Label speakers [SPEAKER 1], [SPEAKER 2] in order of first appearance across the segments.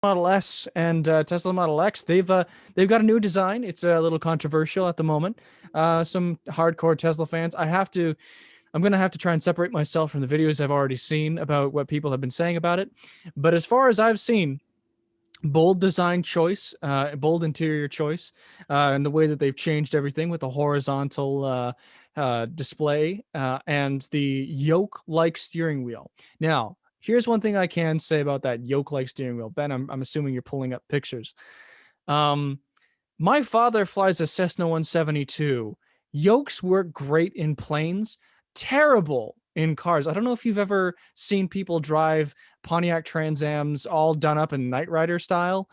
[SPEAKER 1] Model S and Tesla Model X, they've got a new design. It's a little controversial at the moment. Some hardcore Tesla fans. I'm gonna have to try and separate myself from the videos I've already seen about what people have been saying about it. But as far as I've seen, bold design choice, bold interior choice, and the way that they've changed everything with the horizontal display and the yoke-like steering wheel. Now, here's one thing I can say about that yoke-like steering wheel. Ben, I'm assuming you're pulling up pictures. Um, my father flies a Cessna 172. Yokes work great in planes, terrible in cars. I don't know if you've ever seen people drive Pontiac Trans Ams all done up in Knight Rider style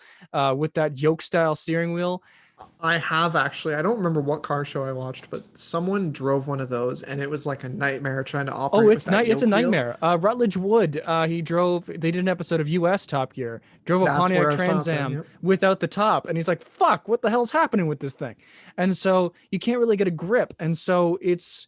[SPEAKER 1] with that yoke style steering wheel.
[SPEAKER 2] I have actually. I don't remember what car show I watched, but someone drove one of those, and it was like a nightmare trying to
[SPEAKER 1] Oh,
[SPEAKER 2] operate with that
[SPEAKER 1] it's a
[SPEAKER 2] yoke wheel.
[SPEAKER 1] nightmare. Rutledge Wood, he drove. They did an episode of U.S. Top Gear. Drove a
[SPEAKER 2] That's
[SPEAKER 1] Pontiac
[SPEAKER 2] where I saw
[SPEAKER 1] Trans
[SPEAKER 2] it then.
[SPEAKER 1] Am
[SPEAKER 2] Yep.
[SPEAKER 1] without the top, and he's like, "Fuck, what the hell's happening with this thing?" And so you can't really get a grip, and so it's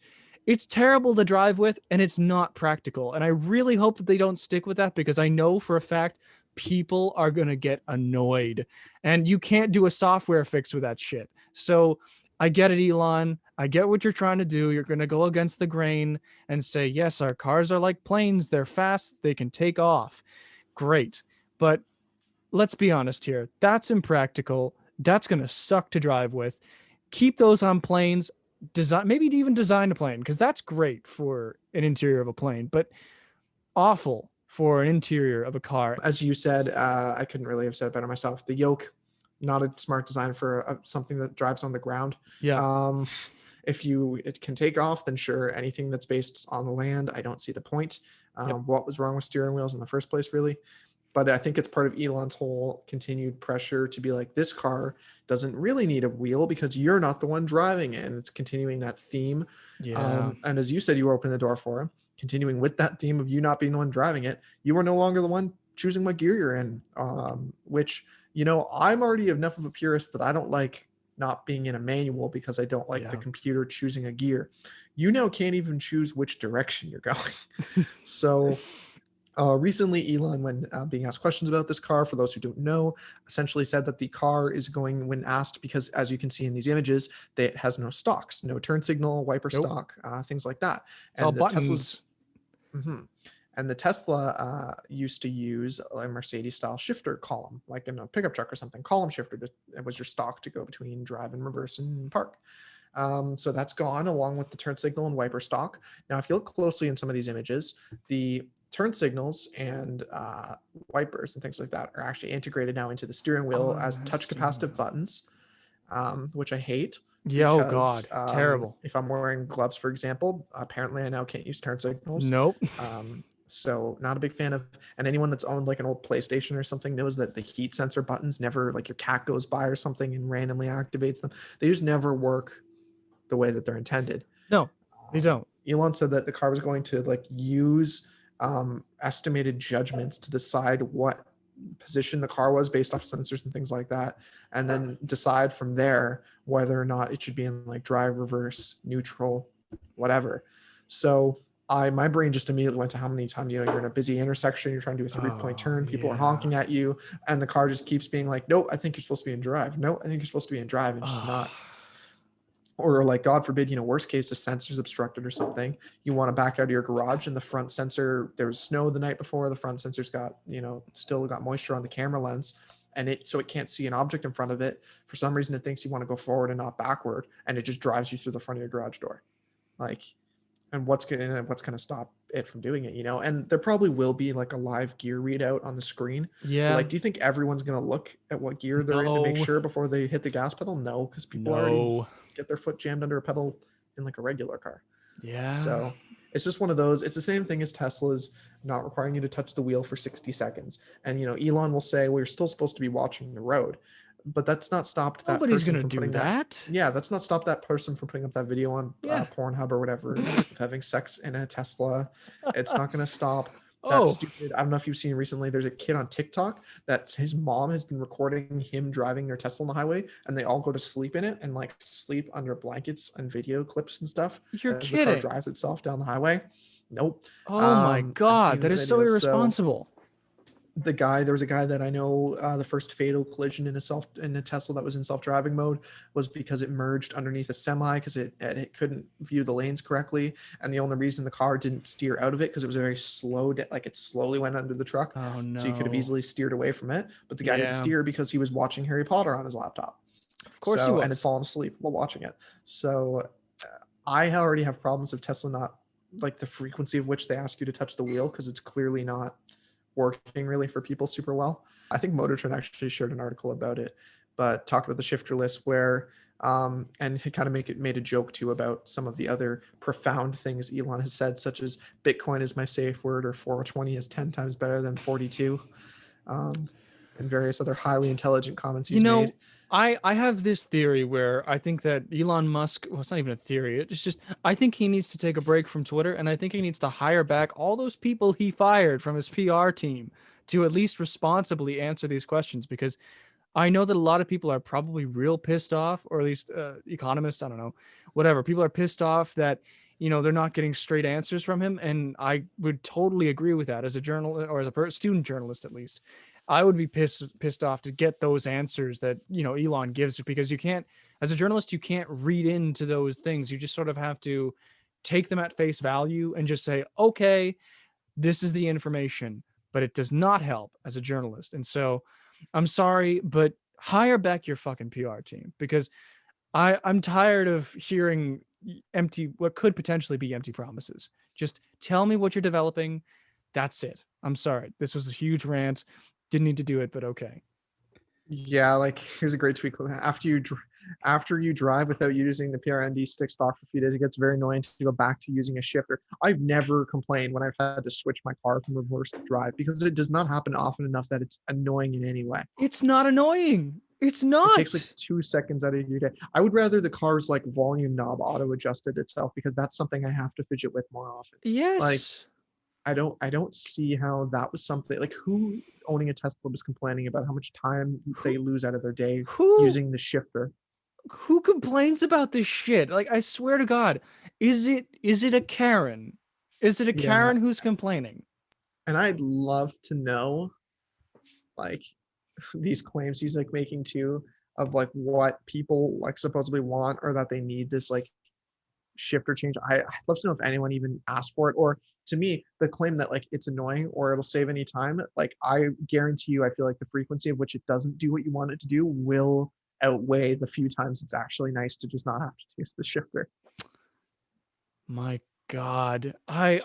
[SPEAKER 1] terrible to drive with, and it's not practical. And I really hope that they don't stick with that because I know for a fact people are gonna get annoyed, and you can't do a software fix with that shit. So I get it, Elon. I get what you're trying to do. You're gonna go against the grain and say, yes, our cars are like planes. They're fast. They can take off. Great. But let's be honest here. That's impractical. That's going to suck to drive with. Keep those on planes. Design, maybe even design a plane because that's great for an interior of a plane, but awful for an interior of a car.
[SPEAKER 2] As you said, I couldn't really have said it better myself. The yoke, not a smart design for something that drives on the ground.
[SPEAKER 1] Yeah.
[SPEAKER 2] Um, if it can take off, then sure. Anything that's based on the land, I don't see the point.
[SPEAKER 1] Yep.
[SPEAKER 2] What was wrong with steering wheels in the first place, really? But I think it's part of Elon's whole continued pressure to be like, this car doesn't really need a wheel because you're not the one driving it. And it's continuing that theme.
[SPEAKER 1] Yeah.
[SPEAKER 2] And as you said, you opened the door for him, continuing with that theme of you not being the one driving it. You are no longer the one choosing what gear you're in, which, I'm already enough of a purist that I don't like not being in a manual because I don't like the
[SPEAKER 1] Yeah.
[SPEAKER 2] computer choosing a gear. You now can't even choose which direction you're going. So recently, Elon, when being asked questions about this car, for those who don't know, essentially said that the car is going, when asked, because as you can see in these images, it has no stocks, no turn signal, wiper
[SPEAKER 1] Nope.
[SPEAKER 2] stock, things like that.
[SPEAKER 1] It's all
[SPEAKER 2] And the
[SPEAKER 1] buttons.
[SPEAKER 2] Tesla's, mhm. And the Tesla used to use a Mercedes style shifter column, like in a pickup truck or something, column shifter. It was your stock to go between drive and reverse and park. So that's gone along with the turn signal and wiper stock. Now, if you look closely in some of these images, the turn signals and wipers and things like that are actually integrated now into the steering wheel
[SPEAKER 1] Oh,
[SPEAKER 2] as
[SPEAKER 1] that's
[SPEAKER 2] touch
[SPEAKER 1] steering
[SPEAKER 2] capacitive
[SPEAKER 1] wheel.
[SPEAKER 2] buttons, which I hate
[SPEAKER 1] Yeah. Oh
[SPEAKER 2] because
[SPEAKER 1] God. Terrible.
[SPEAKER 2] if I'm wearing gloves, for example, apparently I now can't use turn signals.
[SPEAKER 1] Nope.
[SPEAKER 2] So not a big fan of, and anyone that's owned like an old PlayStation or something knows that the heat sensor buttons never, like your cat goes by or something and randomly activates them. They just never work the way that they're intended.
[SPEAKER 1] No, they don't.
[SPEAKER 2] Elon said that the car was going to like use estimated judgments to decide what position the car was based off sensors and things like that, and then decide from there whether or not it should be in like drive, reverse, neutral, whatever. So my brain just immediately went to how many times you're in a busy intersection, you're trying to do a 3 point
[SPEAKER 1] Oh
[SPEAKER 2] turn, people are honking
[SPEAKER 1] yeah.
[SPEAKER 2] at you, and the car just keeps being like, "No, I think you're supposed to be in drive. No, I think you're supposed to be in drive," and just
[SPEAKER 1] Oh.
[SPEAKER 2] not. Or like God forbid, worst case, the sensor's obstructed or something. You want to back out of your garage and the front sensor, there was snow the night before, the front sensor's got, still got moisture on the camera lens, and it can't see an object in front of it. For some reason it thinks you want to go forward and not backward, and it just drives you through the front of your garage door. Like, and what's gonna stop it from doing it, And there probably will be like a live gear readout on the screen. But
[SPEAKER 1] Yeah.
[SPEAKER 2] like, do you think everyone's gonna look at what gear they're in to make
[SPEAKER 1] No.
[SPEAKER 2] sure before they hit the gas pedal? No, because people already
[SPEAKER 1] No.
[SPEAKER 2] get their foot jammed under a pedal in like a regular car.
[SPEAKER 1] Yeah.
[SPEAKER 2] So it's just one of those. It's the same thing as Tesla's not requiring you to touch the wheel for 60 seconds. And Elon will say, well, you're still supposed to be watching the road. But that's not stopped that
[SPEAKER 1] Nobody's
[SPEAKER 2] person
[SPEAKER 1] gonna
[SPEAKER 2] from
[SPEAKER 1] do
[SPEAKER 2] putting that.
[SPEAKER 1] that.
[SPEAKER 2] Yeah, that's not stopped that person from putting up that video on
[SPEAKER 1] Yeah.
[SPEAKER 2] Pornhub or whatever of having sex in a Tesla. It's not going to stop that
[SPEAKER 1] Oh.
[SPEAKER 2] stupid. I don't know if you've seen recently. There's a kid on TikTok that his mom has been recording him driving their Tesla on the highway, and they all go to sleep in it and like sleep under blankets and video clips and stuff
[SPEAKER 1] You're
[SPEAKER 2] as the car
[SPEAKER 1] kidding.
[SPEAKER 2] drives itself down the highway. Nope.
[SPEAKER 1] Oh my
[SPEAKER 2] I've seen
[SPEAKER 1] God.
[SPEAKER 2] the
[SPEAKER 1] That is so
[SPEAKER 2] videos. So
[SPEAKER 1] irresponsible.
[SPEAKER 2] There was a guy that I know, the first fatal collision in a Tesla that was in self-driving mode was because it merged underneath a semi because it couldn't view the lanes correctly, and the only reason the car didn't steer out of it because it was a very slow, like it slowly went under the truck,
[SPEAKER 1] Oh
[SPEAKER 2] so you could have
[SPEAKER 1] no.
[SPEAKER 2] easily steered away from it. But the guy didn't
[SPEAKER 1] Yeah,
[SPEAKER 2] steer because he was watching Harry Potter on his laptop,
[SPEAKER 1] of course he
[SPEAKER 2] so and had
[SPEAKER 1] was.
[SPEAKER 2] fallen asleep while watching it. So I already have problems of Tesla not like the frequency of which they ask you to touch the wheel because it's clearly not working really for people super well. I think Motor Trend actually shared an article about it, but talk about the shifterless where and he kind of made a joke too about some of the other profound things Elon has said, such as Bitcoin is my safe word or 420 is 10 times better than 42, um, and various other highly intelligent comments
[SPEAKER 1] You
[SPEAKER 2] he's
[SPEAKER 1] know,
[SPEAKER 2] made.
[SPEAKER 1] I have this theory where I think that Elon Musk, well, it's not even a theory. It's just I think he needs to take a break from Twitter, and I think he needs to hire back all those people he fired from his PR team to at least responsibly answer these questions, because I know that a lot of people are probably real pissed off, or at least economists, I don't know, whatever. People are pissed off that, they're not getting straight answers from him. And I would totally agree with that as a journalist, or as a student journalist, at least. I would be pissed off to get those answers that, Elon gives, because you can't, as a journalist, you can't read into those things. You just sort of have to take them at face value and just say, okay, this is the information, but it does not help as a journalist. And so I'm sorry, but hire back your fucking PR team, because I'm tired of hearing what could potentially be empty promises. Just tell me what you're developing. That's it. I'm sorry. This was a huge rant. Didn't need to do it, but okay.
[SPEAKER 2] Yeah, like here's a great tweet. After you drive without using the PRND stick stock for a few days, it gets very annoying to go back to using a shifter. I've never complained when I've had to switch my car from reverse to drive because it does not happen often enough that it's annoying in any way.
[SPEAKER 1] It's not annoying. It's
[SPEAKER 2] It takes like
[SPEAKER 1] not.
[SPEAKER 2] 2 seconds out of your day. I would rather the car's like volume knob auto adjusted itself because that's something I have to fidget with more often. Like
[SPEAKER 1] Yes.
[SPEAKER 2] I don't see how that was something like who owning a Tesla was complaining about how much time they
[SPEAKER 1] Who
[SPEAKER 2] lose out of their day
[SPEAKER 1] who
[SPEAKER 2] using the shifter.
[SPEAKER 1] who complains about this shit? Like, I swear to God, is it a Karen? Is it a
[SPEAKER 2] Yeah,
[SPEAKER 1] Karen who's complaining?
[SPEAKER 2] and I'd love to know like these claims he's like making too of like what people like supposedly want or that they need this like shifter change. I'd love to know if anyone even asked for it, or to me the claim that like it's annoying or it'll save any time, like I guarantee you I feel like the frequency of which it doesn't do what you want it to do will outweigh the few times it's actually nice to just not have to use the shifter.
[SPEAKER 1] My God, I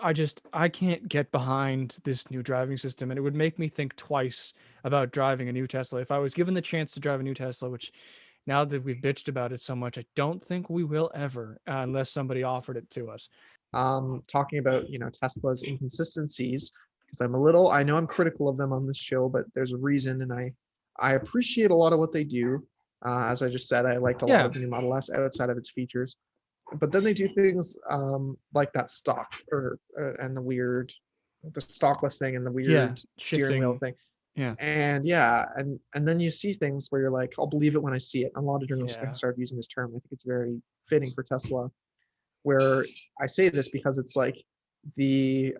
[SPEAKER 1] can't get behind this new driving system, and it would make me think twice about driving a new Tesla. If I was given the chance to drive a new Tesla, which now that we've bitched about it so much, I don't think we will ever, unless somebody offered it to us.
[SPEAKER 2] Talking about Tesla's inconsistencies, because I know I'm critical of them on this show, but there's a reason, and I appreciate a lot of what they do. As I just said, I liked a lot
[SPEAKER 1] Yeah,
[SPEAKER 2] of the new Model S outside of its features, but then they do things like that stock or and the stockless thing and the
[SPEAKER 1] yeah,
[SPEAKER 2] weird steering wheel
[SPEAKER 1] shifting.
[SPEAKER 2] thing.
[SPEAKER 1] Yeah,
[SPEAKER 2] And yeah, and then you see things where you're like, I'll believe it when I see it. And a lot of journalists have
[SPEAKER 1] yeah.
[SPEAKER 2] started using this term. I think it's very fitting for Tesla, where I say this because it's like the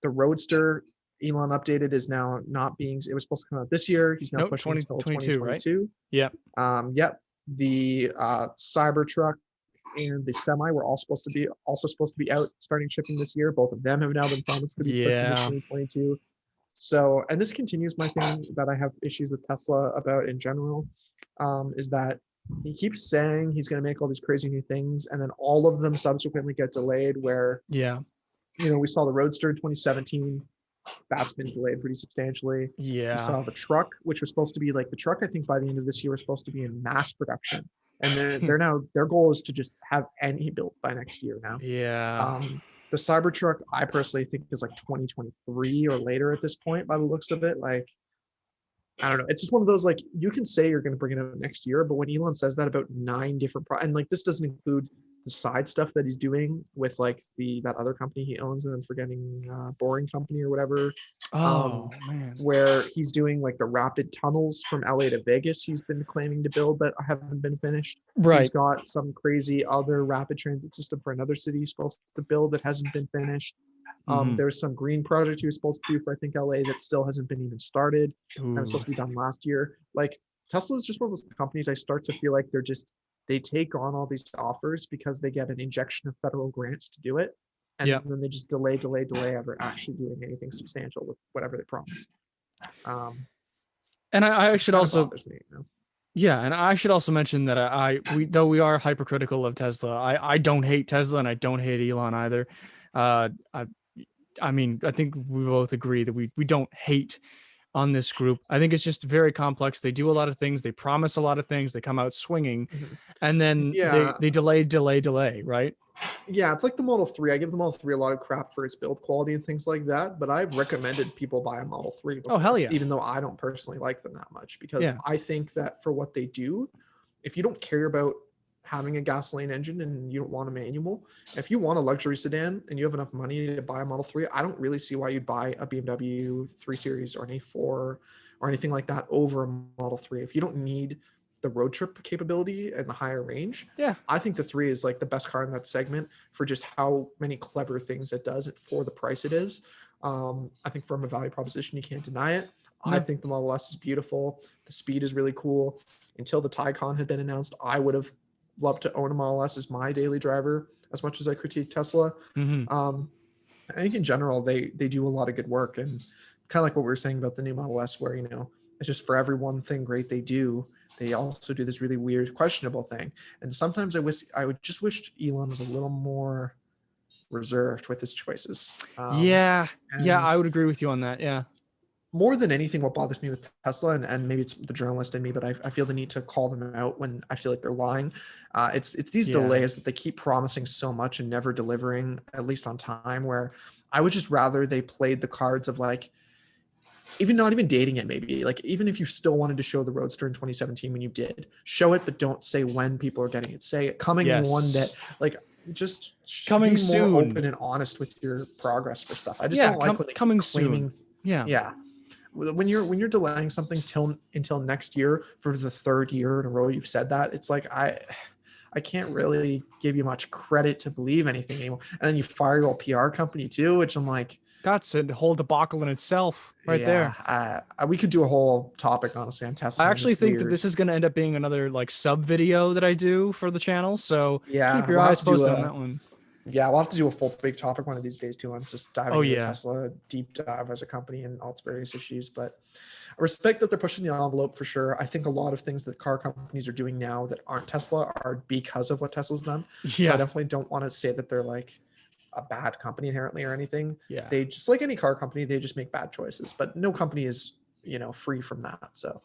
[SPEAKER 2] Roadster Elon updated is now not being, it was supposed to come out this year. He's now
[SPEAKER 1] Nope,
[SPEAKER 2] pushing until
[SPEAKER 1] 2022, right?
[SPEAKER 2] 2022.
[SPEAKER 1] Yeah.
[SPEAKER 2] Yep. The Cybertruck and the Semi were also supposed to be out starting shipping this year. Both of them have now been promised to be pushed into
[SPEAKER 1] Yeah.
[SPEAKER 2] 2022. So, and this continues my thing that I have issues with Tesla about in general, is that he keeps saying he's going to make all these crazy new things, and then all of them subsequently get delayed. Where
[SPEAKER 1] Yeah.
[SPEAKER 2] we saw the Roadster in 2017, that's been delayed pretty substantially. We
[SPEAKER 1] Yeah.
[SPEAKER 2] saw the truck, which was supposed to be like the truck. I think by the end of this year was supposed to be in mass production, and then their goal is to just have any built by next year now.
[SPEAKER 1] Yeah.
[SPEAKER 2] The Cybertruck, I personally think is like 2023 or later at this point by the looks of it. Like, I don't know. It's just one of those like you can say you're going to bring it out next year, but when Elon says that about 9 different and like this doesn't include the side stuff that he's doing with like that other company he owns, and I'm forgetting Boring Company or whatever, um,
[SPEAKER 1] Oh man.
[SPEAKER 2] where he's doing like the rapid tunnels from LA to Vegas. He's been claiming to build that haven't been finished. He's
[SPEAKER 1] Right.
[SPEAKER 2] got some crazy other rapid transit system for another city he's supposed to build that hasn't been finished.
[SPEAKER 1] Mhm.
[SPEAKER 2] There's some green project he was supposed to do for I think LA that still hasn't been even started. That was
[SPEAKER 1] Ooh.
[SPEAKER 2] supposed to be done last year. Like Tesla is just one of those companies I start to feel like they take on all these offers because they get an injection of federal grants to do it. And
[SPEAKER 1] Yeah.
[SPEAKER 2] then they just delay ever actually doing anything substantial with whatever they promise. Um,
[SPEAKER 1] And I
[SPEAKER 2] which
[SPEAKER 1] should
[SPEAKER 2] kind of
[SPEAKER 1] also,
[SPEAKER 2] bothers me, you know?
[SPEAKER 1] yeah, and I should also mention that we though we are hypercritical of Tesla, I don't hate Tesla and I don't hate Elon either. Uh, I mean, I think we both agree that we don't hate on this group. I think it's just very complex. They do a lot of things. They promise a lot of things. They come out swinging,
[SPEAKER 2] Mhm.
[SPEAKER 1] and then
[SPEAKER 2] Yeah,
[SPEAKER 1] they delay, right?
[SPEAKER 2] yeah, it's like the Model 3. I give the Model 3 a lot of crap for its build quality and things like that, but I've recommended people buy a Model 3
[SPEAKER 1] Oh hell
[SPEAKER 2] before,
[SPEAKER 1] yeah,
[SPEAKER 2] even though I don't personally like them that much, because
[SPEAKER 1] yeah,
[SPEAKER 2] I think that for what they do, if you don't care about having a gasoline engine and you don't want a manual, if you want a luxury sedan and you have enough money to buy a Model 3, I don't really see why you'd buy a BMW 3 Series or an A4 or anything like that over a Model 3. If you don't need the road trip capability and the higher range,
[SPEAKER 1] yeah.
[SPEAKER 2] I think the 3 is like the best car in that segment for just how many clever things it does for the price it is. I think from a value proposition, you can't deny it. I
[SPEAKER 1] No.
[SPEAKER 2] think the Model S is beautiful. The speed is really cool. Until the Taycan had been announced, I would have loved to own a Model S as my daily driver as much as I critique Tesla.
[SPEAKER 1] Mm-hmm.
[SPEAKER 2] Um, I think in general, they do a lot of good work. And kind of like what we were saying about the new Model S, where, it's just for every one thing great they do, they also do this really weird, questionable thing. And sometimes I would just wish Elon was a little more reserved with his choices.
[SPEAKER 1] Yeah, yeah.
[SPEAKER 2] And
[SPEAKER 1] I would agree with you on that. Yeah,
[SPEAKER 2] more than anything, what bothers me with Tesla, and maybe it's the journalist in me, but I feel the need to call them out when I feel like they're lying. It's these
[SPEAKER 1] yeah,
[SPEAKER 2] delays that they keep promising so much and never delivering, at least on time. Where I would just rather they played the cards of like, even not even dating it, maybe like even if you still wanted to show the Roadster in 2017 when you did show it, but don't say when people are getting it. Say it coming one day,
[SPEAKER 1] yes.
[SPEAKER 2] like just
[SPEAKER 1] Coming
[SPEAKER 2] be more
[SPEAKER 1] soon.
[SPEAKER 2] open and honest with your progress for stuff. I just
[SPEAKER 1] Yeah,
[SPEAKER 2] don't like when they keep
[SPEAKER 1] coming soon.
[SPEAKER 2] claiming,
[SPEAKER 1] Yeah.
[SPEAKER 2] yeah, when you're delaying something till until next year for the third year in a row you've said that, it's like I can't really give you much credit to believe anything anymore. And then you fire your old PR company too, which I'm like,
[SPEAKER 1] That's a whole debacle in itself, right there.
[SPEAKER 2] yeah, we could do a whole topic honestly on
[SPEAKER 1] I
[SPEAKER 2] Tesla, and
[SPEAKER 1] actually
[SPEAKER 2] it's
[SPEAKER 1] think that
[SPEAKER 2] weird.
[SPEAKER 1] this is going to end up being another like sub video that I do for the channel. So keep
[SPEAKER 2] Yeah,
[SPEAKER 1] your eyes posted on that one.
[SPEAKER 2] we'll have to do a full big topic one of these days too, on just
[SPEAKER 1] Oh
[SPEAKER 2] diving into
[SPEAKER 1] yeah,
[SPEAKER 2] Tesla, deep dive as a company and all its various issues. But I respect that they're pushing the envelope for sure. I think a lot of things that car companies are doing now that aren't Tesla are because of what Tesla's done. So I
[SPEAKER 1] yeah,
[SPEAKER 2] definitely don't want to say that they're like a bad company inherently or anything.
[SPEAKER 1] yeah.
[SPEAKER 2] They just, like any car company, they just make bad choices, but no company is, free from that. So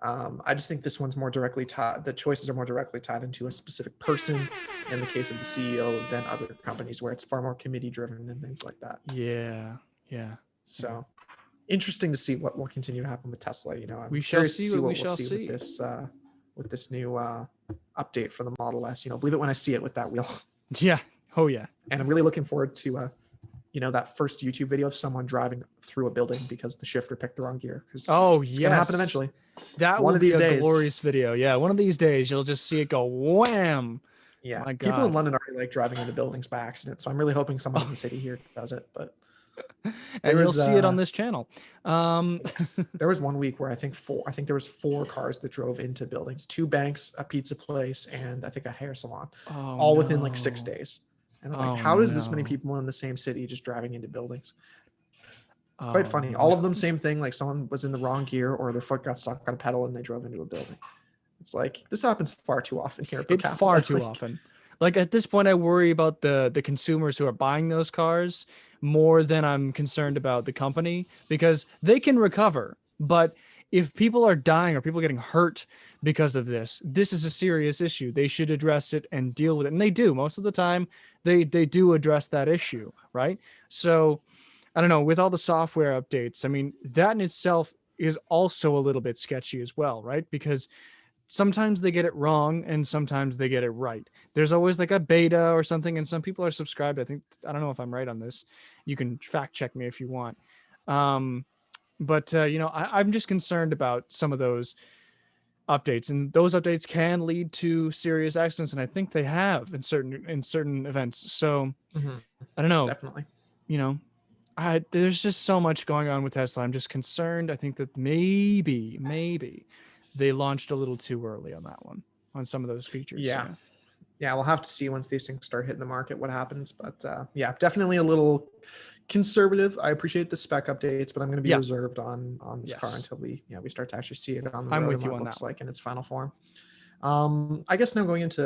[SPEAKER 2] I just think this one's more directly tied. The choices are more directly tied into a specific person in the case of the CEO than other companies where it's far more committee driven and things like that.
[SPEAKER 1] Yeah, yeah, yeah.
[SPEAKER 2] So interesting to see what will continue to happen with Tesla. I'm
[SPEAKER 1] We shall
[SPEAKER 2] curious to
[SPEAKER 1] see
[SPEAKER 2] see
[SPEAKER 1] what we
[SPEAKER 2] what we'll
[SPEAKER 1] shall
[SPEAKER 2] see
[SPEAKER 1] see.
[SPEAKER 2] with this new update for the Model S. Believe it when I see it with that wheel.
[SPEAKER 1] Yeah. Oh yeah.
[SPEAKER 2] And I'm really looking forward to that first YouTube video of someone driving through a building because the shifter picked the wrong gear, because
[SPEAKER 1] Oh
[SPEAKER 2] it's going to happen
[SPEAKER 1] yes.
[SPEAKER 2] eventually.
[SPEAKER 1] That
[SPEAKER 2] One
[SPEAKER 1] will
[SPEAKER 2] of
[SPEAKER 1] be
[SPEAKER 2] these
[SPEAKER 1] a
[SPEAKER 2] days.
[SPEAKER 1] glorious video. Yeah, one of these days you'll just see it go wham.
[SPEAKER 2] Yeah,
[SPEAKER 1] My
[SPEAKER 2] people in
[SPEAKER 1] God.
[SPEAKER 2] London already like driving into buildings by accident, so I'm really hoping someone in
[SPEAKER 1] Oh,
[SPEAKER 2] the city here does it. But
[SPEAKER 1] and
[SPEAKER 2] there
[SPEAKER 1] you'll
[SPEAKER 2] was
[SPEAKER 1] see it on this channel.
[SPEAKER 2] yeah, there was one week where I think there was 4 cars that drove into buildings, 2 banks, a pizza place, and I think a hair salon,
[SPEAKER 1] Oh
[SPEAKER 2] all within like 6 days.
[SPEAKER 1] no.
[SPEAKER 2] And I'm like,
[SPEAKER 1] Oh
[SPEAKER 2] how is this many
[SPEAKER 1] no.
[SPEAKER 2] people in the same city just driving into buildings? It's quite
[SPEAKER 1] Oh
[SPEAKER 2] funny. All
[SPEAKER 1] no.
[SPEAKER 2] of them, same thing. Like someone was in the wrong gear or their foot got stuck on a pedal and they drove into a building. It's like this happens far too often here per
[SPEAKER 1] It far
[SPEAKER 2] capita.
[SPEAKER 1] too
[SPEAKER 2] Like,
[SPEAKER 1] often. Like at this point, I worry about the consumers who are buying those cars more than I'm concerned about the company because they can recover. But if people are dying or people getting hurt because of this, this is a serious issue. They should address it and deal with it. And they do. Most of the time, they do address that issue, right? So I don't know, with all the software updates, I mean, that in itself is also a little bit sketchy as well, right? Because sometimes they get it wrong and sometimes they get it right. There's always like a beta or something, and some people are subscribed. I don't know if I'm right on this. You can fact check me if you want. Um, but I'm just concerned about some of those updates, and those updates can lead to serious accidents, and I think they have in certain events. So
[SPEAKER 2] mhm,
[SPEAKER 1] I don't know.
[SPEAKER 2] definitely.
[SPEAKER 1] you know, there's just so much going on with Tesla. I'm just concerned. I think that maybe they launched a little too early on that one, on some of those features.
[SPEAKER 2] Yeah.
[SPEAKER 1] Yeah.
[SPEAKER 2] Yeah, we'll have to see once these things start hitting the market what happens. But yeah, definitely a little conservative. I appreciate the spec updates, but I'm going to be
[SPEAKER 1] Yeah.
[SPEAKER 2] reserved on this car
[SPEAKER 1] Yes.
[SPEAKER 2] until we start to actually see it on the
[SPEAKER 1] I'm
[SPEAKER 2] road
[SPEAKER 1] with
[SPEAKER 2] and
[SPEAKER 1] you
[SPEAKER 2] what it
[SPEAKER 1] on that
[SPEAKER 2] looks
[SPEAKER 1] one.
[SPEAKER 2] like in its final form. I guess now going into